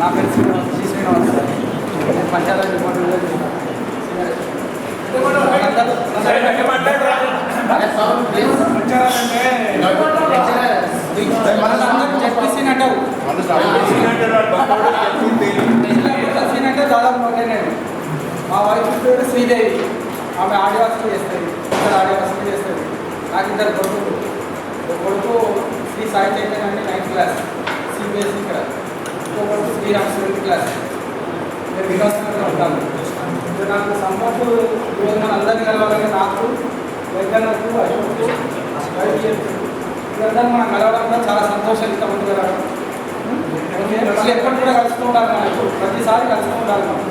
నా పేరు శ్రీనివాస్ సార్. నేను పంచాయతీ డిపార్ట్మెంట్లో అంటే దాదాపు ఒకటేనండి. మా వైఫ్ పేరు శ్రీదేవి. ఆమె ఆదివాసులు చేస్తుంది, ఇద్దరు ఆదివాసులు చేస్తుంది. నాకు ఇద్దరు కొడుకు. కొడుకు శ్రీ సాయి చైతన్య అంటే 9th క్లాస్ సిబిఎస్ఈ ఇక్కడ. ఇంకో కొడుకు శ్రీరామ్ 7th క్లాస్. నేను వికాసంగా ఉంటాను. నాకు సంపత్తు ఈరోజు మన అందరినీ కలవాలని నాకు వైద్యాలకు అశోకు వీళ్ళందరూ మనం కలవడం చాలా సంతోషం. ఇంతమంది కలవడం అసలు ఎప్పటి కూడా కలుస్తూ ఉండాలి. మనకు ప్రతిసారి కలుస్తూ ఉండాలి. మనం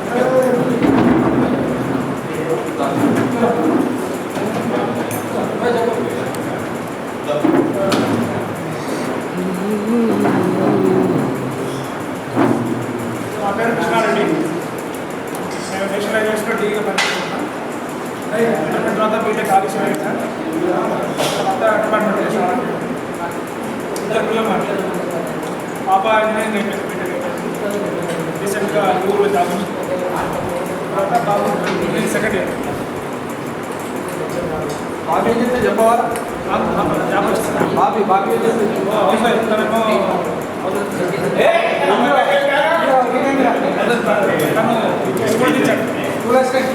నా పేరు కృష్ణారెడ్డి. నేను నేషనల్ హైవేస్లో డీగా పనిచేస్తున్నాను. తర్వాత బీటెక్ కాలేజ్ తర్వాత డిపార్ట్మెంట్ చేసాను. ఇద్దరు పిల్లలు మాట్లాడారు. పాప ఇంజనీరింగ్ అయిపోయింది, బీటెక్ అయిపోయింది. రీసెంట్గా ఊళ్ళో జాబ్ వచ్చింది. తర్వాత బాబు ఇంజనీరింగ్ సెకండ్ ఇయర్. బాబీ ఏం చేస్తే చెప్పవా? జాబ్ వచ్చింది. బాబీ ఏం చేస్తే తనేమో తను స్కూల్ టీచర్, స్కూల్ అసిస్టెంట్.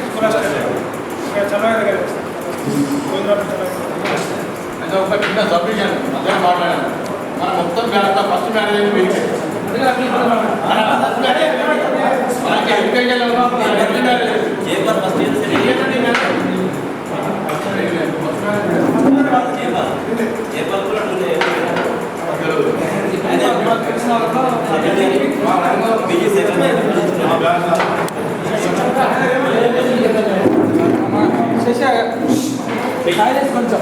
చల్లగా దగ్గర అయితే ఒక చిన్న సబ్మిషన్ అదే మాట్లాడాను. మనం మొత్తం మ్యారేజ్ ఫస్ట్ మ్యారేజ్ మనకి కొంచెం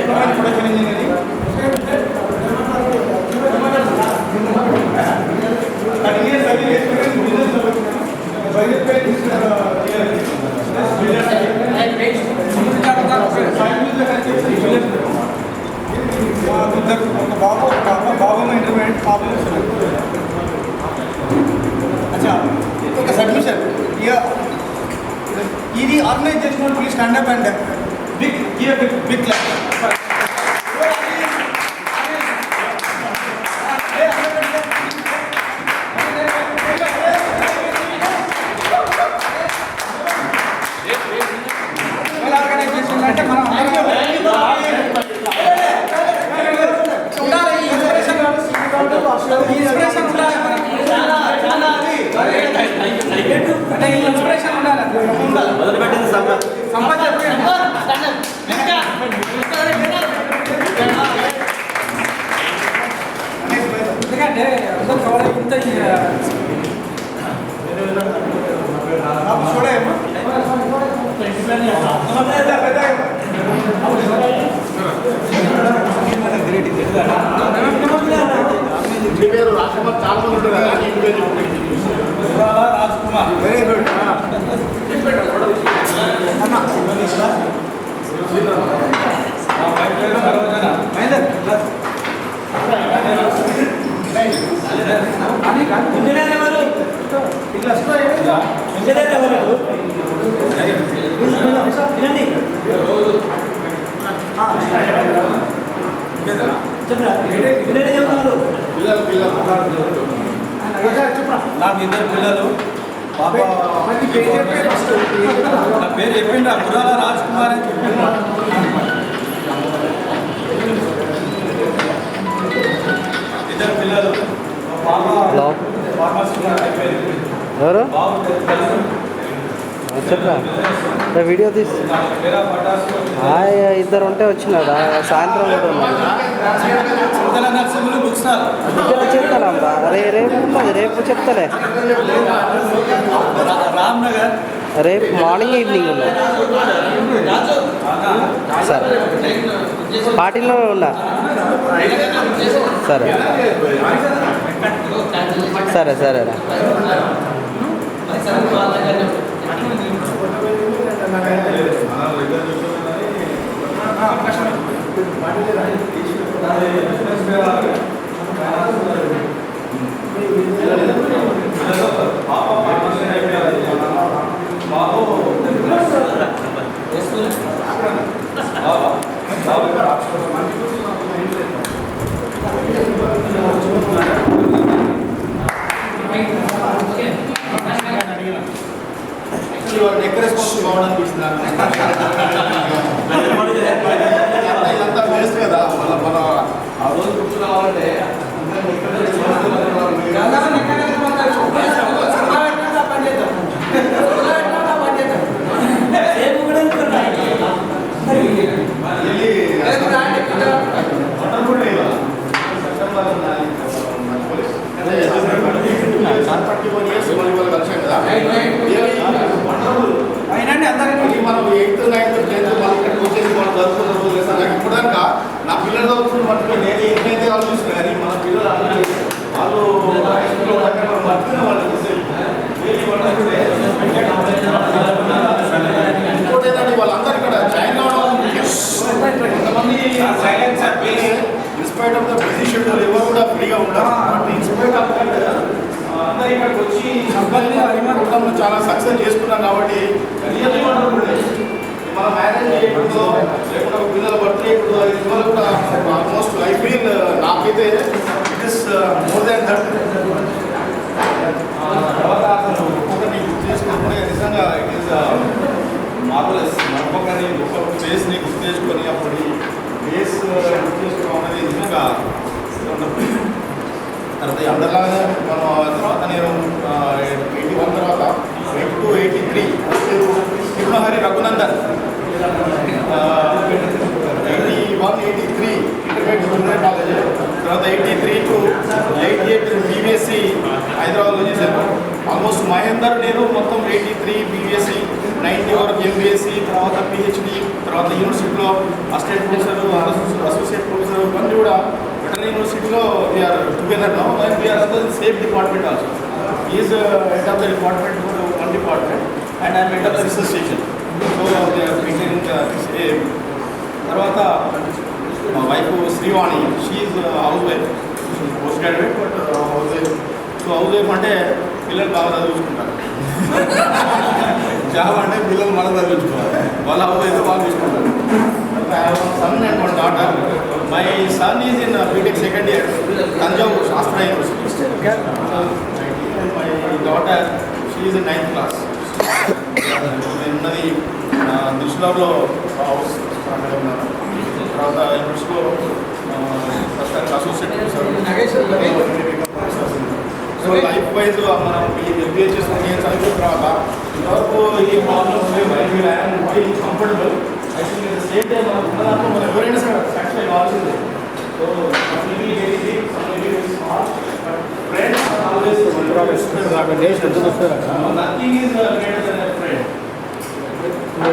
production engineering 30 years business budget పే ఒక బాబు బాబు ఇంటర్మీడియట్ పాప. अच्छा एक सबमिशन ఇది organisation please stand up and big give a big clap. Organisation అంటే మనం ఇన్స్పిరేషన్ ఉండాలి. అంటే ఈ ఇన్స్పిరేషన్ ఉండాలి. సంపద ఎందుకంటే అందరూ కవర్ ఇంత పేరు రాష్ట్రంలో చాలా మంది ఉంటారు కదా. Raj Kumar. Very good. Engineer ఎవరు? ఇంజనీర్ ఎవరు? నాకు ఇద్దరు పిల్లలు. పాప నా పేరు చెప్పిండ్రా గురాల రాజ్ కుమార్ అని చెప్పిండ్రా. ఇద్దరు పిల్లలు. పాప ఫార్మసీ అయిపోయింది. ఎవరు బాబు చెప్పరా వీడియో తీసి ఇద్దరు ఉంటే వచ్చినాడా సాయంత్రం కూడా ఉన్నాడు చెప్తానమ్మా రేపు ఉన్నది రేపు చెప్తాలే రామ్నగర్ రేపు మార్నింగ్ ఈవినింగ్ ఉన్నది సరే పార్టీలో ఉన్నా సరే సరే సరేరా ఇదంతా వేస్ట్ కదా మన ఆ రోజు కూర్చున్న వాళ్ళంటే మనం 8th 9th 10th మనం ఇక్కడికి వచ్చేసి మనం చదువుకున్న నాకు ఇప్పటిదాకా నా పిల్లలు చదువుకున్న మట్టుకు నేను ఎక్కడైతే ఆలోచిస్తున్నా కానీ మన పిల్లలు వాళ్ళు మట్టుకునే వాళ్ళు ఇంకోటి ఏంటంటే వాళ్ళందరూ ఇక్కడ జాయిన్ కావడం కొంతమంది in spite of the busy schedule ఎవరు కూడా ఫ్రీగా ఉంటారు బట్ ఇన్స్పైట్ ఆఫ్ అందరూ ఇక్కడికి వచ్చి ప్రోగ్రామ్లో చాలా సక్సెస్ చేసుకున్నాం కాబట్టి రియల్లీ మన మ్యారేజ్ చేయకూడదు లేకుండా పిల్లల బర్త్డే ఇప్పుడు ఇవాళ కూడా ఆల్మోస్ట్ ఐ ఫీల్ నాకైతే it is more than that తర్వాత అసలు ఒక్కొక్కరిని గుర్తు చేసుకుంటే నిజంగా ఇట్ ఈస్ మార్వలస్ ఒక్కొక్కరిని ఒక్కొక్క ఫేస్ని గుర్తు చేసుకొని అప్పుడు ఫేస్ గుర్తు చేసుకోవడం అనేది నిజంగా తర్వాత అందరిలాగా మనం తర్వాత నేను 81 తర్వాత 82 83 సింహహరి రఘునందన్ 81 83 ఇంటర్మీడియట్ జూనియర్ కాలేజ్ తర్వాత 83 టు 88 బీబీఎస్సీ హైదరాబాద్లో చేశాను ఆల్మోస్ట్ మహేందర్ నేను మొత్తం 83 బీబీఎస్సీ 90 వరకు ఎంబీఎస్సీ తర్వాత పిహెచ్డి తర్వాత యూనివర్సిటీలో అసిస్టెంట్ ప్రొఫెసర్ అసోసియేట్ ప్రొఫెసర్ ఇవన్నీ కూడా వెటర్నరీ యూనివర్సిటీలో we're together now and we're also same department also is head of the department one department and I'm head of the research station so they are maintaining same తర్వాత మా wife Srivani she housewife post graduate but housewife so housewife అంటే పిల్లలు బాగా చదివించుకుంటారు job అంటే పిల్లలు మనం చదివించుకోవాలి వాళ్ళ house అయితే బాగా చూసుకుంటారు son and one daughter my son is in BTech second year Thanjavur Sastra university my daughter she is in 9th class ఉన్నది దిల్సుఖ్నగర్లో హౌస్ ఉన్నాను తర్వాత యూనివర్సిటీలో ప్రస్తుతానికి associate professor so life wise మనం ఎంబీఏ చేసుకుని నేను చదివిన తర్వాత ఇంతవరకు ఈ problems comfortable I think at the same time మనం ఉన్న దాంట్లో మనం ఎవరైనా సాటిస్ఫై కావాల్సిందే so friends always nothing is greater than a friend so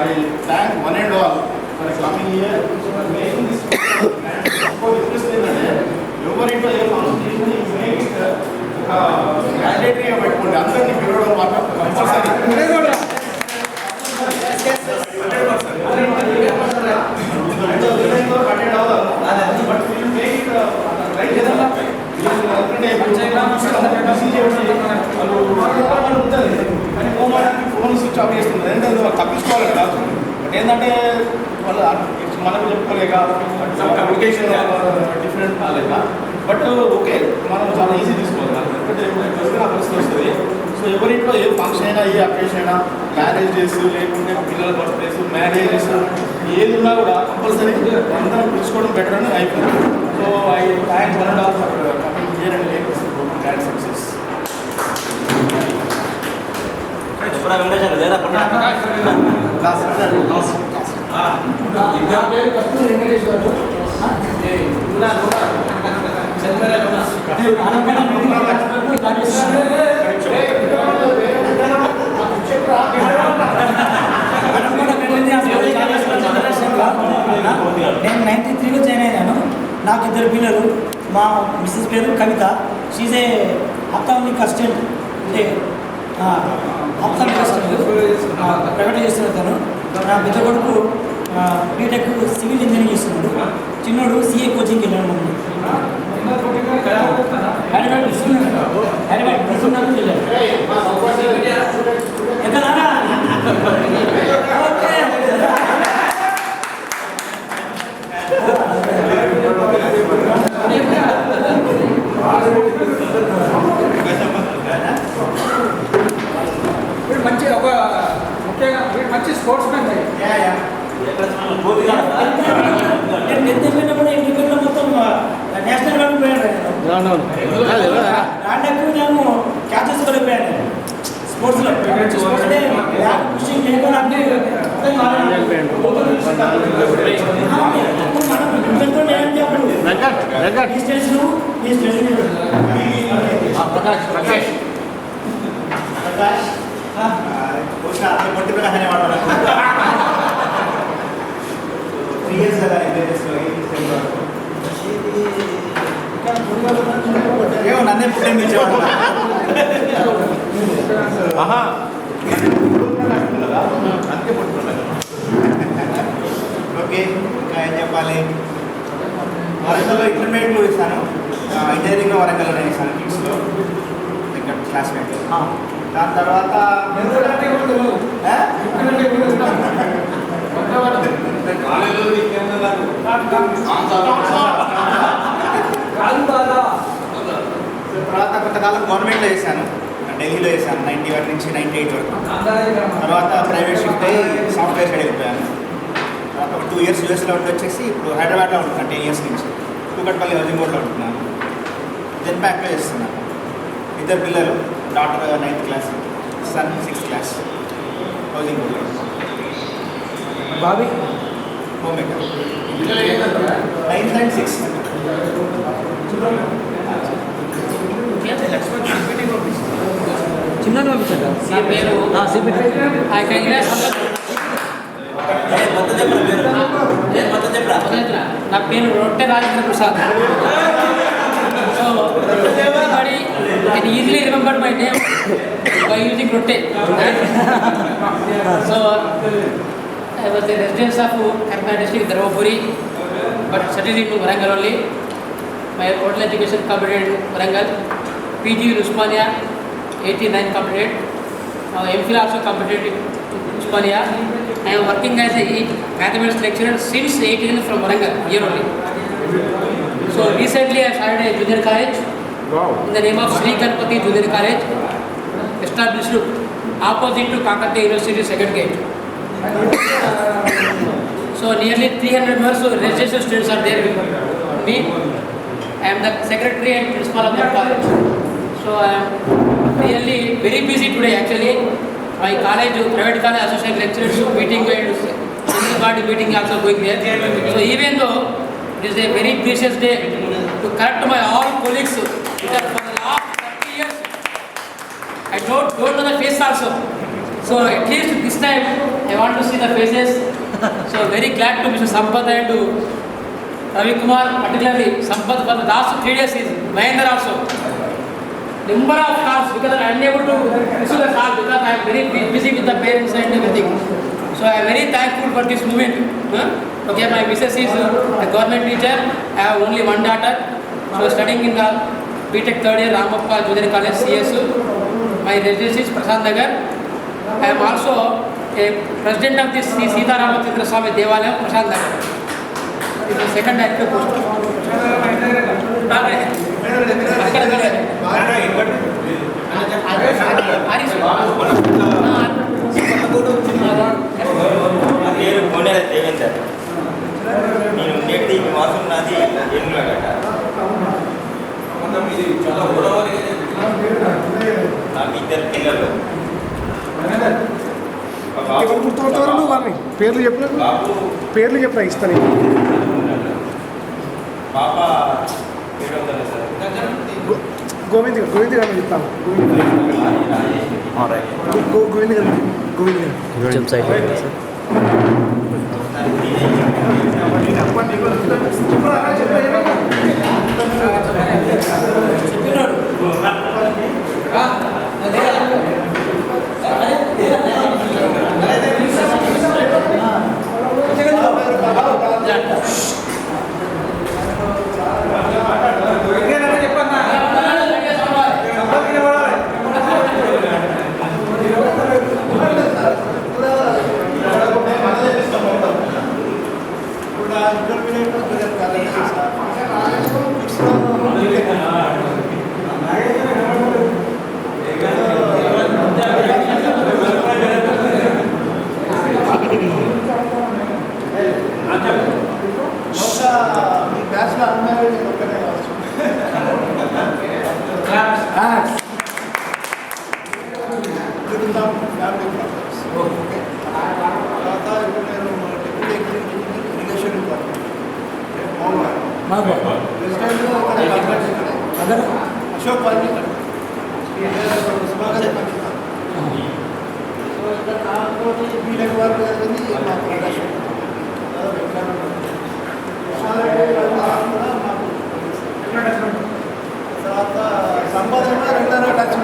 I thank one and all for coming here making this request ఏంటంటే ఎవరింట్లో ఏ ఫంక్షన్ చేసుకుని make it మ్యాండేటరీగా పెట్టుకోండి అందరినీ పిలవడం మాత్రం కంపల్సరీ ఫోన్ స్విచ్ ఆఫ్ చేస్తున్నారు ఏంటంటే వాళ్ళు తప్పించుకోవాలని కాదు ఏంటంటే వాళ్ళు మనకు చెప్పుకోలేక కమ్యూనికేషన్ డిఫరెంట్ కాలేక బట్ ఓకే మనం చాలా ఈజీ తీసుకోవాలి ఎందుకంటే పరిస్థితి వస్తుంది సో ఎవరింట్లో ఏ ఫంక్షన్ అయినా ఏ అకేషన్ అయినా మ్యారేజెస్ లేకుంటే పిల్లల బర్త్డేస్ మ్యారేజెస్ ఏది ఉన్నా కూడా కంపల్సరీ అందరం పిలుచుకోవడం బెటర్ అని అయిపోయింది so I thank one and all for coming here and make this programme grand success నేను 93లో జాయిన్ అయినాను. నాకు ఇద్దరు పిల్లలు. మా మిస్సెస్ పేరు కవిత. షీజ్ ఏ అప్తామిక్ అసిస్టెంట్, అంటే అప్తామిక్ అసిస్టెంట్ ప్రైవేట్ చేస్తున్నాడు తను. నా పెద్ద కొడుకు బీటెక్ సివిల్ ఇంజనీరింగ్ చేస్తున్నాడు. చిన్నోడు సిఏ కోచింగ్కి వెళ్ళాడు. మమ్మల్ని హైదరాబాద్ వెళ్ళాడు. ఎక్కడ ముఖ్యంగా వీడు మంచి స్పోర్ట్స్ మ్యాన్ నేను ఎంత పోయినప్పుడు ఇండిపెండెంట్ మొత్తం నేషనల్ వరకు పోయాను రాండ్ ఎక్కువ నేను క్యాచెస్ కూడా పోయాను స్పోర్ట్స్లో స్పోర్ట్స్ అంటే పుషింగ్ లేకుండా అంటే ఏమో నన్నే పుట్టించాడు ఓకే ఇంకా ఏం చెప్పాలి వరంగల్లో ఇంటర్మీడియట్లో ఇస్తాను ఇంజనీరింగ్లో వరంగల్లో ఇస్తాను కిడ్స్లో ఇక్కడ క్లాస్మేట్ దాని తర్వాత తర్వాత కొంతకాలం గవర్నమెంట్లో చేశాను ఢిల్లీలో చేశాను 91 నుంచి 98 వరకు తర్వాత ప్రైవేట్ షిఫ్ట్ అయ్యి సాఫ్ట్వేర్ సైడ్ వెళ్ళిపోయాను తర్వాత ఒక 2 ఇయర్స్ యూఎస్లో వచ్చేసి ఇప్పుడు హైదరాబాద్లో ఉంటున్నాను 10 ఇయర్స్ నుంచి కూకట్పల్లి హౌసింగ్ బోర్డ్లో ఉంటున్నాను జెన్ ప్యాక్లో చేస్తున్నాను 2 పిల్లలు daughter 9th class son 6th class housing బోర్డ్లో బాబీ home maker 9th and 6th చిన్న పంపించండి నా పేరు రొట్టె Rajendra Prasad. So everybody can easily remember my name by using rotte. So I was the resident of Karnataka district, Dharmapuri, but settled in Warangal only. My total education completed in Warangal. PG in Usmania, 89 completed. MPhil also completed in Usmania. I am working as a mathematics lecturer since 18 from Warangal, year only. So recently I started a junior college in the name of Sri Ganpati Junior College, established opposite to Kakatiya University, second gate. So nearly 300 members of residential students are there with me. I am the secretary and principal of that college. So I am really very busy today actually. My college, private college associate lecturers meeting and general body meeting also going there. So even though it is a very precious day to correct my all colleagues, because for the last 30 years I don't know the face also. So at least this time I want to see the faces. So very glad to Mr. Sampath and to Ravi Kumar, particularly Sampath for the last 3 days is Mahendra also. Number of calls because I am unable to receive the call because I am very busy with the parents and everything. So I am very thankful for this moment. Okay, my missus is a government teacher. I have only one daughter. So studying in the BTech third year Ramappa Junior College CS. My residence is Prasad Nagar. I am also a president of this Sri Sita Ramachandra Swami Devalayam Prasad Nagar. It is the second active post. పేరు కోనేల దేవేందర్. నేను నేటి మాసం నాది ఏనుగులగడ్డ. నాకు 2 పిల్లలు. ఎవరు గుర్తుపడతారు నువ్వు వాళ్ళని పేర్లు చెప్పిన బాబు పేర్లు చెప్పిన ఇస్తాను పాప 700 సార్. గోవింద్ గారు చెప్తాను గోవింద్ గారు కొంచెం సైడ్ చెప్పాను పని సుమారుగా సో ఇక్కడ నాకు బీటెక్ వరకు జరిగింది మా ప్రకాశం తర్వాత సంపాదన రెండో టచ్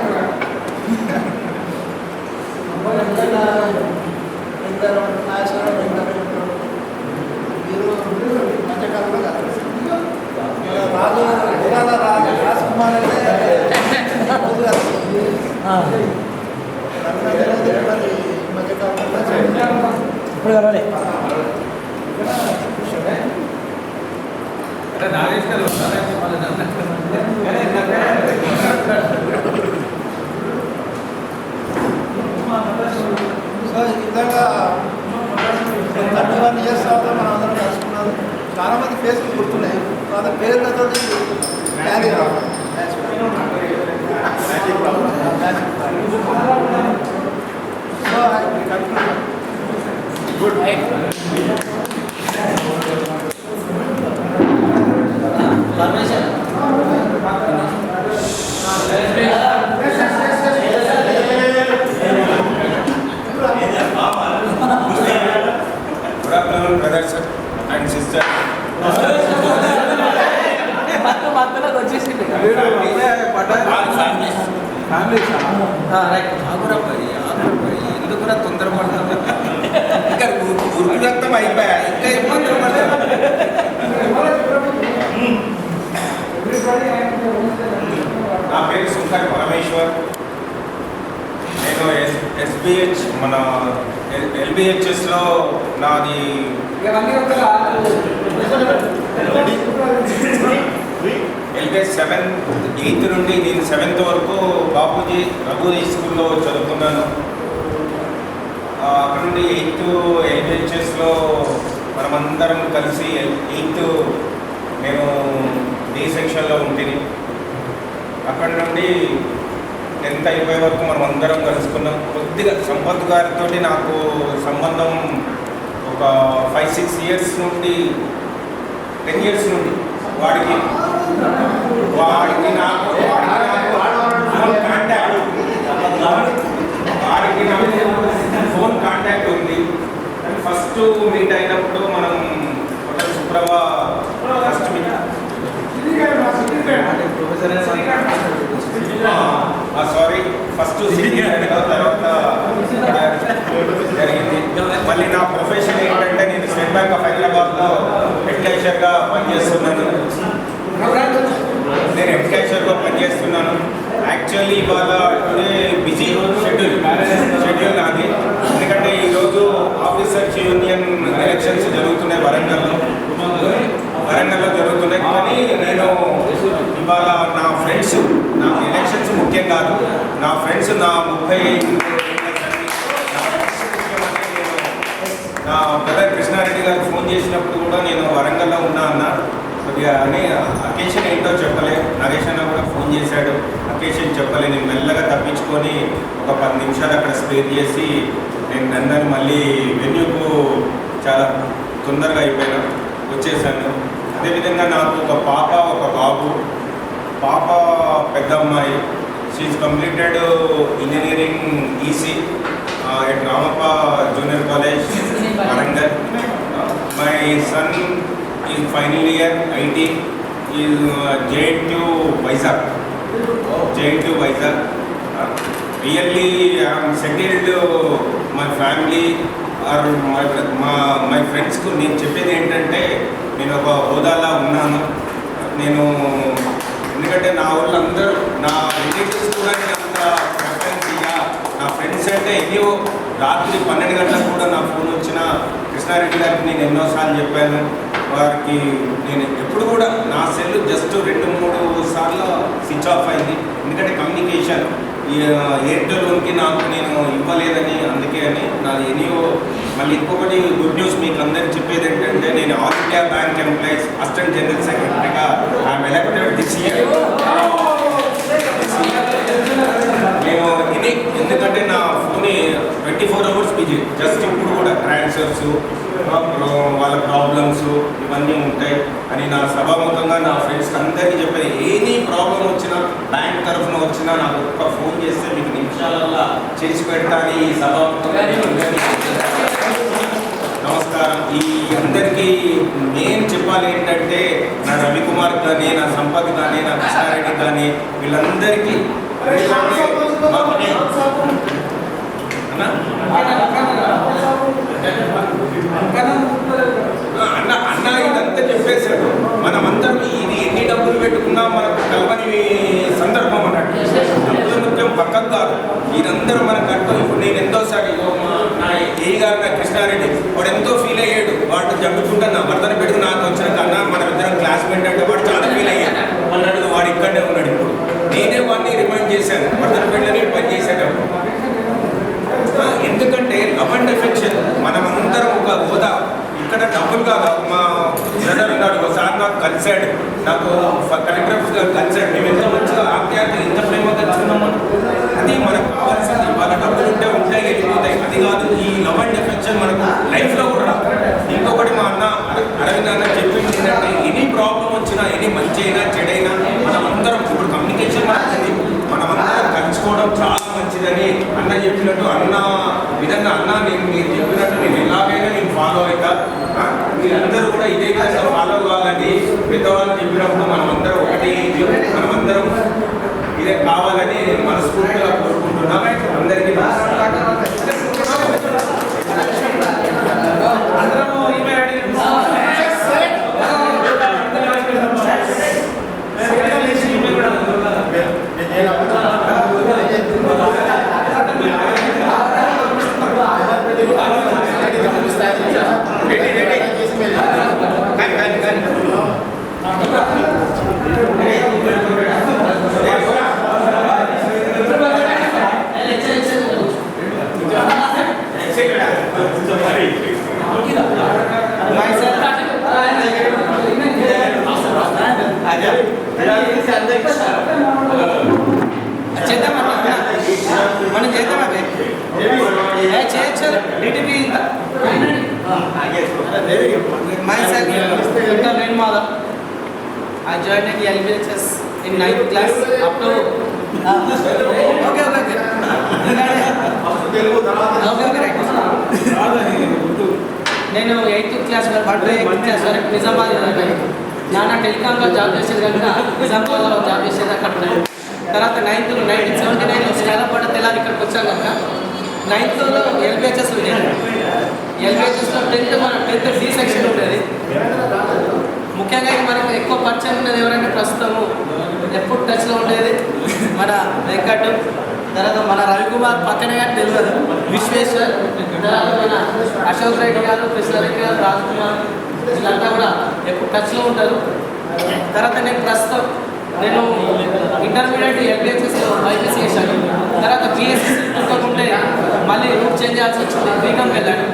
మీరు మధ్యకాలంలో కాదు రాజు రాజకుమార్ మధ్యకాలంలో ఇప్పుడు కలవలే నాగేష్ గారు సో ఈ విధంగా 31 ఇయర్స్ తర్వాత మనం అందరం కలుసుకున్నాం. చాలామంది ఫేస్లు గుర్తున్నాయి, తర్వాత పేర్లతో క్యారీ రావాలి. So good Good afternoon, brothers and sisters. ఎందుకు కూడా తొందరపడతారు ఇంకా ఉరుకులంతం అయిపోయా ఇంకా ఇబ్బందులు పడతారు. నా పేరు సుంకర్ పరమేశ్వర్. నేను ఎస్బిహెచ్ మన ఎల్బిహెచ్ఎస్లో నాది ఎల్బిహెచ్ 8th నుండి నేను 7th వరకు బాపూజీ రఘుజీ స్కూల్లో చదువుకున్నాను. అక్కడ నుండి 8th ఎల్బిహెచ్ఎస్లో మనమందరం కలిసి 8th నేను డి సెక్షన్లో ఉంటుంది. అక్కడ నుండి 10th అయిపోయే వరకు మనం అందరం కలుసుకున్నాం. కొద్దిగా సంపత్ గారితో నాకు సంబంధం ఒక 5-6 ఇయర్స్ నుండి 10 ఇయర్స్ నుండి వాడికి నాకు ఫోన్ కాంటాక్ట్ ఉంది. ఫస్ట్ మీట్ అయినప్పుడు మనం హోటల్ సుప్రభా ఫస్ట్ సారీ ఫస్ట్ తర్వాత జరిగింది. మళ్ళీ నా ప్రొఫెషన్ ఏంటంటే నేను స్టేట్ బ్యాంక్ ఆఫ్ హైదరాబాద్లో హెడ్ క్యాషియర్గా పనిచేస్తున్నాను. నేను హెడ్ క్యాషియర్గా పనిచేస్తున్నాను. యాక్చువల్లీ ఇవాళ టుడే బిజీ షెడ్యూల్ నాది. ఎందుకంటే ఈరోజు ఆఫీసర్స్ యూనియన్ ఎలక్షన్స్ జరుగుతున్నాయి వరంగల్లో జరుగుతున్నాయి. కానీ నేను ఇవాళ నా ఫ్రెండ్స్, నాకు ఎలక్షన్స్ ముఖ్యం కాదు, నా ఫ్రెండ్స్ నా 35 నా బ్రదర్ కృష్ణారెడ్డి గారు ఫోన్ చేసినప్పుడు కూడా నేను వరంగల్లో ఉన్నా అన్న కొద్దిగా అని అకేషన్ ఏంటో చెప్పలే. నరేష్ అన్న కూడా ఫోన్ చేశాడు, అకేషన్ చెప్పలే. నేను మెల్లగా తప్పించుకొని ఒక 10 నిమిషాలు అక్కడ స్పేర్ చేసి నేను నందని మళ్ళీ వెన్యూకు చాలా తొందరగా అయిపోయినా వచ్చేసాను. అదేవిధంగా నాకు ఒక పాప ఒక బాబు. పాప పెద్ద అమ్మాయి, she completed engineering EC at Ramappa junior college Warangal. My son is final year IT is JNTU Vizag. Really I'm settled. My family or my ఫ్రెండ్స్కు నేను చెప్పేది ఏంటంటే నేను ఒక హోదాలా ఉన్నాను. నేను ఎందుకంటే నా వాళ్ళందరూ నా రిలేటివ్స్ కూడా నేను అంత ప్రిఫరెన్స్ ఇయ్యా. నా ఫ్రెండ్స్ అంటే ఎన్నో రాత్రి 12 గంటలకు కూడా నా ఫోన్ వచ్చిన కృష్ణారెడ్డి గారికి నేను ఎన్నోసార్లు చెప్పాను. వారికి నేను ఎప్పుడు కూడా నా సెల్ జస్ట్ 2-3 సార్లు స్విచ్ ఆఫ్ అయింది. ఎందుకంటే కమ్యూనికేషన్ ఎయిర్టెల్కి నాకు నేను ఇవ్వలేదని, అందుకే అని నాది ఎన్నో. మళ్ళీ ఇంకొకటి గుడ్ న్యూస్ మీకు అందరికీ చెప్పేది ఏంటంటే నేను all India bank employees assistant general సెక్రటరీగా ఐఎమ్ ఎలక్టెడ్ దిస్ ఇయర్. నేను ఎందుకంటే నా ఫోన్ 24 అవర్స్ బిజీ. జస్ట్ ఇప్పుడు కూడా ట్రాన్స్ఫర్స్, వాళ్ళ ప్రాబ్లమ్స్ ఇవన్నీ ఉంటాయి అని నా సభాముఖంగా నా ఫ్రెండ్స్కి అందరికీ చెప్పేది. ఎనీ ప్రాబ్లం వచ్చినా, బ్యాంక్ తరఫున వచ్చినా నాకు ఒక్క ఫోన్ చేస్తే మీకు నిమిషాలల్లా చేసి పెడతాను. ఈ సభాముఖంగా నమస్కారం. ఈ అందరికీ నేను చెప్పాలి ఏంటంటే, నా రవికుమార్ కానీ, నా సంపత్ కానీ, నా కృష్ణారెడ్డి కానీ, వీళ్ళందరికీ అన్న ఇదంతా చెప్పేశాడు. మనమందరం ఇది ఎన్ని డబ్బులు పెట్టుకున్నా మనకు కలవని సందర్భం అన్నట్టు. డబ్బుల ముఖ్యం పక్కకు కాదు, ఇదందరూ మనకు అర్థం. ఇప్పుడు నేను ఎంతోసారి నా ఏ గారు నా కృష్ణారెడ్డి వాడు ఎంతో ఫీల్ అయ్యాడు. వాడు జమ్ముకుంటాను నా భర్తను పెట్టుకుని నాకు వచ్చిన కన్నా మనం ఇద్దరం క్లాస్మేట్ అంటే వాడు చాలా ఫీల్ అయ్యాడు. అన్నాడు వాడు ఇక్కడనే ఉన్నాడు. ఇప్పుడు నేనే వాడిని రిమైండ్ చేశాను, భర్తను పెళ్ళని పని చేసేటప్పుడు. ఎందుకంటే లవ్ అండ్ ఎఫెక్షన్ మనమందరం ఒక హోదా. ఇక్కడ డబ్బులు కాదు. మా బ్రదర్ ఉన్నాడు, ఒకసారి నాకు కలిశాడు, నాకు కలెక్టర్ ఆఫీస్ గారు కలిశాడు. మేము ఎంత మంచిగా ఆప్యాయత, ఎంత ప్రేమగా కలుసుకున్నాము. అది మనకు కావాల్సింది. వాళ్ళ డబ్బులు ఉంటే ఉంటాయి, వెళ్ళిపోతాయి. అది కాదు, ఈ లవ్ అండ్ ఎఫెక్షన్ మనకు లైఫ్లో కూడా. ఇంకొకటి మా అన్న అరవింద్ అన్న చెప్పింది ఏంటంటే, ఎనీ ప్రాబ్లం వచ్చినా, ఎనీ మంచి అయినా చెడైనా మనమందరం ఇప్పుడు కమ్యూనికేషన్ మారుతుంది. మనమందరం కలుసుకోవడం చాలా మంచిదని అన్న చెప్పినట్టు, అన్న విధంగా అన్న నేను మీరు చెప్పినట్టు నేను ఎలాగైనా నేను ఫాలో అవుతా. మీరందరూ కూడా ఇదే విధంగా ఫాలో కావాలని పెద్దవాళ్ళు చెప్పినప్పుడు మనమందరం ఒకటి, మనమందరం ఇదే కావాలని నేను మనస్ఫూర్తిగా కోరుకుంటున్నా. అందరికీ మనం చేద్దాం. చేయొచ్చు. Myself, Dr. Ren Madhav. I joined at the LBHS in 9th class up to okay. నేను 8th క్లాస్ వరకు నిజామాబాద్ నాన్న టెలికామ్లో జాబ్ చేసేది కనుక నిజామాబాద్లో జాబ్ చేసేది అక్కడ. తర్వాత 1979లో స్టాలపడ్డ తెల్లారి ఇక్కడికి వచ్చాం కనుక 9th ఎల్బిహెచ్ఎస్ ఉండేది. ఎల్బిహెచ్ఎస్లో 10th డి సెక్షన్ ఉండేది. ముఖ్యంగా మనకు ఎక్కువ పరిచయం ఉన్నది ఎవరంటే ప్రస్తుతము ఎప్పుడు టచ్లో ఉండేది మన వెంకట్, తర్వాత మన రవికుమార్ పక్కనే కానీ తెలియదు, విశ్వేశ్వర్, తర్వాత మన అశోక్ రెడ్డి గారు, కృష్ణారెడ్డి గారు, రాజ్కుమార్, వీళ్ళంతా కూడా ఎప్పుడు టచ్లో ఉంటారు. తర్వాత నేను ఇంటర్మీడియట్ ఎల్బిహెచ్ఎస్లో బైపీసీ చేశాను. తర్వాత బీఎస్సీ ఉంటే మళ్ళీ రూట్ చేంజ్ చేయాల్సి వచ్చింది. బీకామ్ వెళ్ళాను.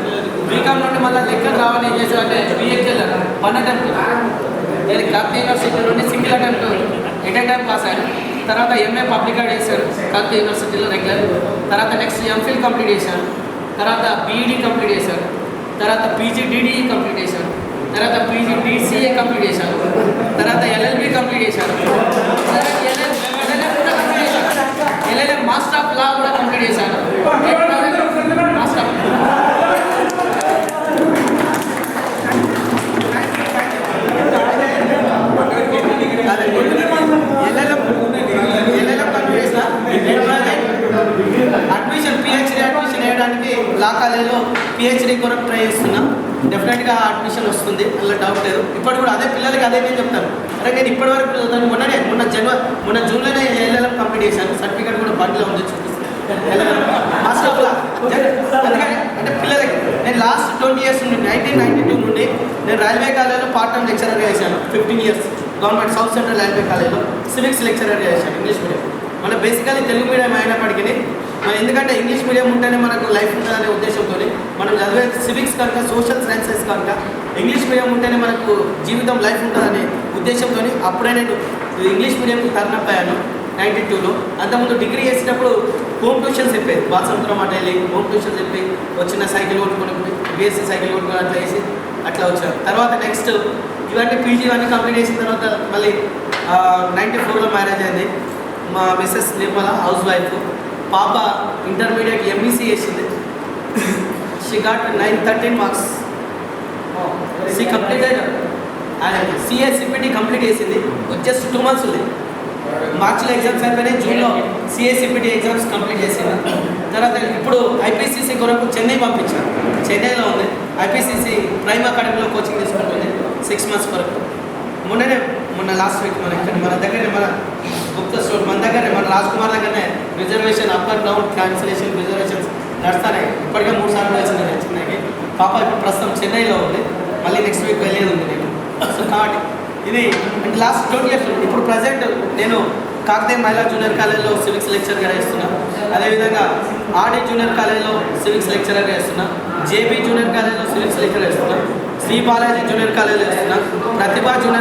బీకామ్ నుండి మళ్ళీ లెక్కలు రావని ఏం చేశానంటే బీఏకి వెళ్ళాను. 1 అటెంప్ట్. నేను కాకతీయ యూనివర్సిటీ నుండి సింగిల్ అటెంప్ట్ టైం పాస్ అయ్యాను. తర్వాత ఎంఏ పబ్లిక్ ఆర్ట్ చేశాను కాకతీయ యూనివర్సిటీలో రెగ్యులర్. తర్వాత నెక్స్ట్ ఎంఫిల్ కంప్లీట్ చేశాను. తర్వాత బీఈడీ కంప్లీట్ చేశాను. తర్వాత పీజీడీడీఈ కంప్లీట్ చేశాను. తర్వాత పీజీడీసీఏ కంప్లీట్ చేశాను. తర్వాత ఎల్ఎల్బి కంప్లీట్ చేశాను. ఎల్ఎల్ఎం మాస్టర్ ఆఫ్ లా కూడా కంప్లీట్ చేశాను. Master of admission PhD admission వేయడానికి లా కాలేజీలో పిహెచ్డీ కొరకు ట్రై చేస్తున్నా. డెఫినెట్గా అడ్మిషన్ వస్తుంది, అలా డౌట్ లేదు. ఇప్పుడు కూడా అదే పిల్లలకి అదే నేను చెప్తాను. అరే నేను ఇప్పటివరకు మొన్న జూన్లోనే ఎల్ఎల్ఎం కంప్లీట్ చేశాను. సర్టిఫికేట్ కూడా బండిలో ఉంది, చూపిస్తాను. మాస్టర్ ఆఫ్ లా అంటే పిల్లలకి నేను లాస్ట్ 20 years నుండి 1992 నుండి నేను రైల్వే కాలేజీలో పార్ట్ టైం లెక్చరర్ చేశాను. 15 years government south central railway కాలేజీలో సివిక్స్ లెక్చరర్ చేశాను. English medium. మన బేసికలీ తెలుగు మీడియం అయినప్పటికీ ఎందుకంటే ఇంగ్లీష్ మీడియం ఉంటేనే మనకు లైఫ్ ఉంటుందనే ఉద్దేశంతో మనం చదివే సివిక్స్ కనుక సోషల్ సైన్సెస్ కనుక ఇంగ్లీష్ మీడియం ఉంటేనే మనకు జీవితం లైఫ్ ఉంటుందనే ఉద్దేశంతో అప్పుడే నేను ఇంగ్లీష్ మీడియంకి టర్న్ అప్ అయ్యాను. 92లో. అంతకుముందు డిగ్రీ చేసేటప్పుడు హోమ్ ట్యూషన్స్ చెప్పేది, బాసంతరం అట్లా వెళ్ళి హోమ్ ట్యూషన్స్ చెప్పి వచ్చిన సైకిల్ కొట్టుకొని బీఎస్సీ సైకిల్ కొట్టుకొని అట్లా వేసి అట్లా వచ్చారు. తర్వాత నెక్స్ట్ ఇవన్నీ పీజీ ఇవన్నీ కంప్లీట్ చేసిన తర్వాత మళ్ళీ 94లో మ్యారేజ్ అయింది. మా మిస్సెస్ నిర్మల హౌస్ వైఫ్. పాప ఇంటర్మీడియట్ ఎంఈసీ చేసింది. She got 913 marks. She completed and CA CPT complete చేసింది. జస్ట్ 2 months ఉంది. మార్చిలో ఎగ్జామ్స్ అయిపోయినాయి, జూన్లో సిఏ సిపిటి ఎగ్జామ్స్ కంప్లీట్ చేసింది. తర్వాత ఇప్పుడు ఐపీసీసీ కొరకు చెన్నై పంపించాను. చెన్నైలో ఉంది ఐపీసీసీ ప్రైమ్ అకాడమీలో కోచింగ్ తీసుకుంటుంది 6 months వరకు. మొన్న లాస్ట్ వీక్ మన దగ్గరనే మన గుప్త స్టోర్ మన దగ్గరనే మన రాజ్ కుమార్ దగ్గరనే reservation up and down cancellation reservations నడుస్తాయి. ఇప్పటికే 3 సార్లు వచ్చింది చెన్నైకి. పాప ఇప్పుడు ప్రస్తుతం చెన్నైలో ఉంది. మళ్ళీ నెక్స్ట్ వీక్ వెళ్ళేది ఉంది నేను. సో కాబట్టి ఇది అంటే లాస్ట్ 20 years ఇప్పుడు ప్రజెంట్ నేను కాకతీయ మహిళా జూనియర్ కాలేజ్లో సివిక్స్ లెక్చరర్గా చేస్తున్నా. అదేవిధంగా ఆర్డీ జూనియర్ కాలేజ్లో సివిక్స్ లెక్చరర్గా చేస్తున్నా. జేబీ జూనియర్ కాలేజ్లో సివిక్స్ లెక్చరర్ చేస్తున్నా. శ్రీ బాలాజీ జూనియర్ కాలేజ్లో చేస్తున్నా. ప్రతిభా జూనియర్